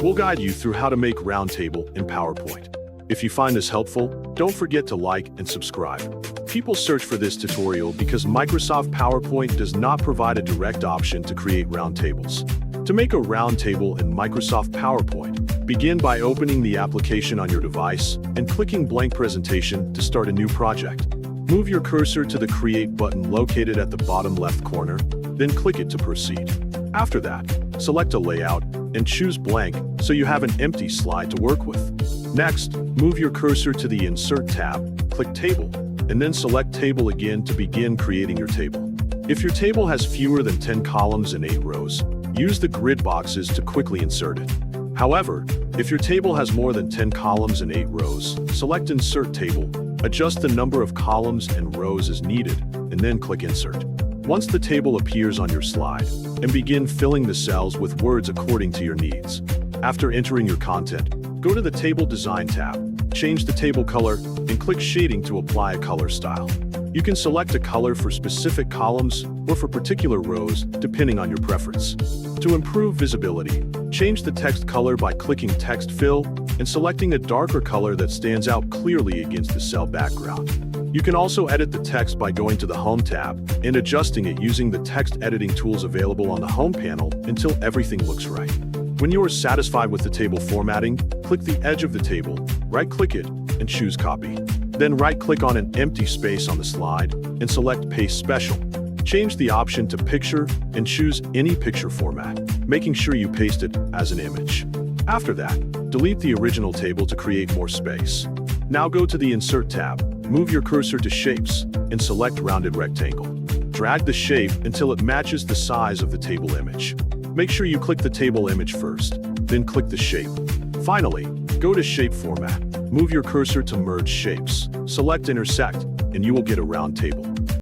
We'll guide you through how to make round table in PowerPoint. If you find this helpful, don't forget to like and subscribe. People search for this tutorial because Microsoft PowerPoint does not provide a direct option to create round tables. To make a round table in Microsoft PowerPoint, begin by opening the application on your device and clicking Blank Presentation to start a new project. Move your cursor to the Create button located at the bottom left corner, then click it to proceed. After that, select a layout and choose Blank so you have an empty slide to work with. Next, move your cursor to the Insert tab, click Table, and then select Table again to begin creating your table. If your table has fewer than 10 columns and 8 rows, use the grid boxes to quickly insert it. However, if your table has more than 10 columns and 8 rows, select Insert Table, adjust the number of columns and rows as needed, and then click Insert. Once the table appears on your slide, and begin filling the cells with words according to your needs. After entering your content, go to the Table Design tab, change the table color, and click Shading to apply a color style. You can select a color for specific columns or for particular rows, depending on your preference. To improve visibility, change the text color by clicking Text Fill and selecting a darker color that stands out clearly against the cell background. You can also edit the text by going to the Home tab and adjusting it using the text editing tools available on the Home panel until everything looks right. When you are satisfied with the table formatting, click the edge of the table, right-click it, and choose Copy. Then right-click on an empty space on the slide and select Paste Special. Change the option to Picture and choose any picture format, making sure you paste it as an image. After that, delete the original table to create more space. Now go to the Insert tab, move your cursor to Shapes, and select Rounded Rectangle. Drag the shape until it matches the size of the table image. Make sure you click the table image first, then click the shape. Finally, go to Shape Format, move your cursor to Merge Shapes, select Intersect, and you will get a round table.